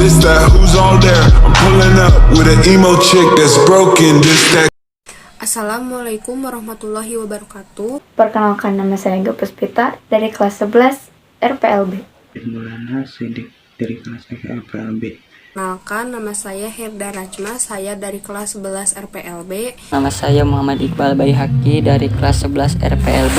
It's that who's all there. I'm pulling up with an emo chick that's broken. This that. Assalamualaikum warahmatullahi wabarakatuh. Perkenalkan, nama saya Angga Puspita dari kelas 11 RPLB. Mulana Sidik dari kelas RPLB. Perkenalkan, nama saya Herda Rajma, saya dari kelas 11 RPLB. Nama saya Muhammad Iqbal Baihaqi dari kelas 11 RPLB.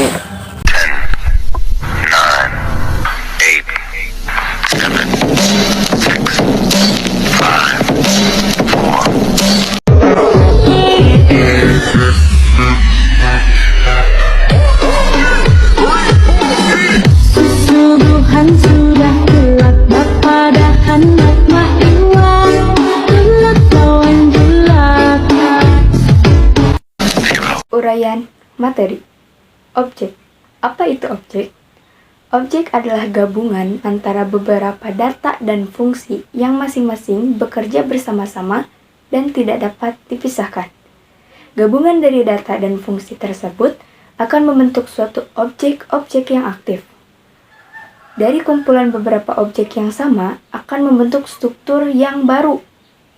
Uraian materi. Objek. Apa itu objek? Objek adalah gabungan antara beberapa data dan fungsi yang masing-masing bekerja bersama-sama dan tidak dapat dipisahkan. Gabungan dari data dan fungsi tersebut akan membentuk suatu objek-objek yang aktif. Dari kumpulan beberapa objek yang sama akan membentuk struktur yang baru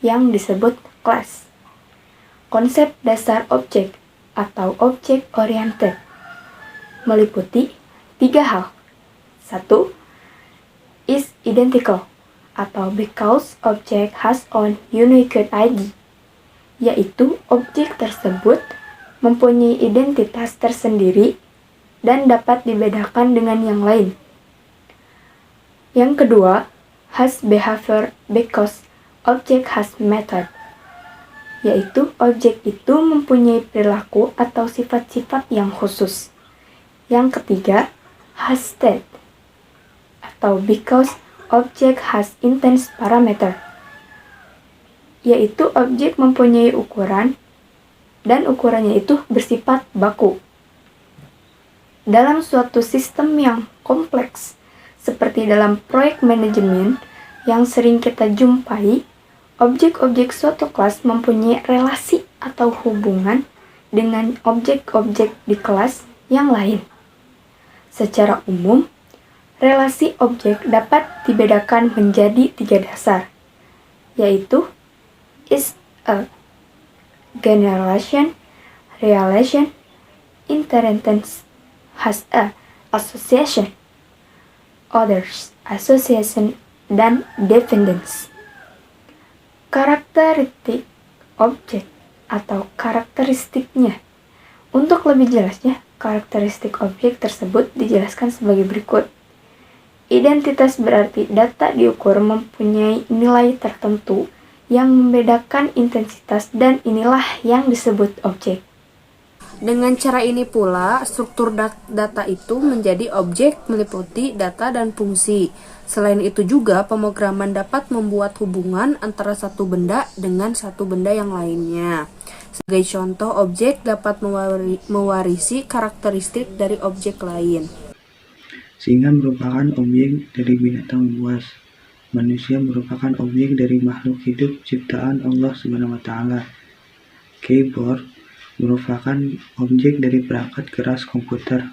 yang disebut kelas. Konsep dasar objek atau object oriented meliputi 3 hal. 1. Is identical atau because object has own unique ID, yaitu objek tersebut mempunyai identitas tersendiri dan dapat dibedakan dengan yang lain. Yang kedua, has behavior because object has method, yaitu objek itu mempunyai perilaku atau sifat-sifat yang khusus. Yang ketiga, has state, atau because object has intense parameter, yaitu objek mempunyai ukuran dan ukurannya itu bersifat baku. Dalam suatu sistem yang kompleks, seperti dalam proyek manajemen yang sering kita jumpai, objek-objek suatu kelas mempunyai relasi atau hubungan dengan objek-objek di kelas yang lain. Secara umum, relasi objek dapat dibedakan menjadi 3 dasar, yaitu is a generalization, relation, inheritance, has a association, others association, dan dependence. Karakteristik objek atau karakteristiknya. Untuk lebih jelasnya, karakteristik objek tersebut dijelaskan sebagai berikut. Identitas berarti data diukur mempunyai nilai tertentu yang membedakan intensitas dan inilah yang disebut objek. Dengan cara ini pula, struktur data itu menjadi objek meliputi data dan fungsi. Selain itu juga, pemrograman dapat membuat hubungan antara satu benda dengan satu benda yang lainnya. Sebagai contoh, objek dapat mewarisi karakteristik dari objek lain. Singa merupakan objek dari binatang buas. Manusia merupakan objek dari makhluk hidup ciptaan Allah SWT. Keyboard merupakan objek dari perangkat keras komputer,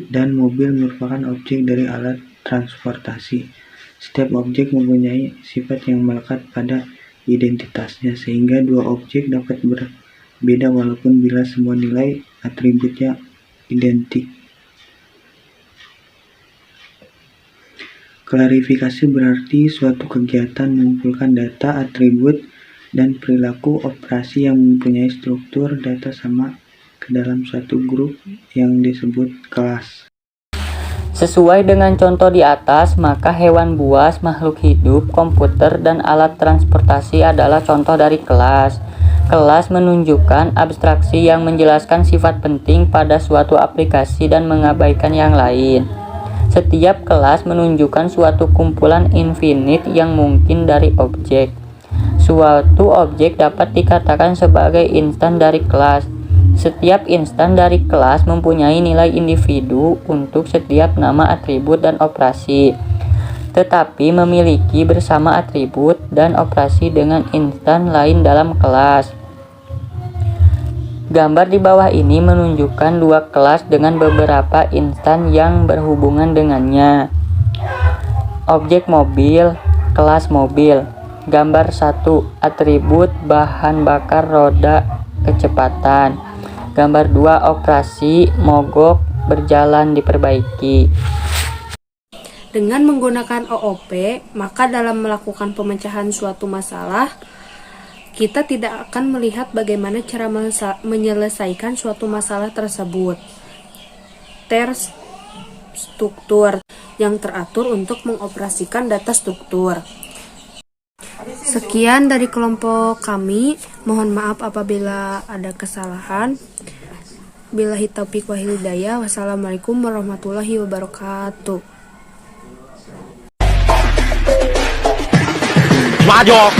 dan mobil merupakan objek dari alat transportasi. Setiap objek mempunyai sifat yang melekat pada identitasnya, sehingga dua objek dapat berbeda walaupun bila semua nilai atributnya identik. Klarifikasi berarti suatu kegiatan mengumpulkan data, atribut, dan perilaku operasi yang mempunyai struktur data sama ke dalam suatu grup yang disebut kelas. Sesuai dengan contoh di atas, maka hewan buas, makhluk hidup, komputer, dan alat transportasi adalah contoh dari kelas. Kelas menunjukkan abstraksi yang menjelaskan sifat penting pada suatu aplikasi dan mengabaikan yang lain. Setiap kelas menunjukkan suatu kumpulan infinite yang mungkin dari objek. Suatu objek dapat dikatakan sebagai instan dari kelas. Setiap instan dari kelas mempunyai nilai individu untuk setiap nama, atribut, dan operasi, tetapi memiliki bersama atribut dan operasi dengan instan lain dalam kelas. Gambar di bawah ini menunjukkan dua kelas dengan beberapa instan yang berhubungan dengannya. Objek mobil kelas mobil. Gambar 1. Atribut bahan bakar roda kecepatan. Gambar 2. Operasi mogok berjalan diperbaiki. Dengan menggunakan OOP, maka dalam melakukan pemecahan suatu masalah, kita tidak akan melihat bagaimana cara menyelesaikan suatu masalah tersebut. Terstruktur yang teratur untuk mengoperasikan data struktur. Sekian dari kelompok kami. Mohon maaf apabila ada kesalahan. Billahi taufiq wal hidayah. Wassalamualaikum warahmatullahi wabarakatuh. 抓阄。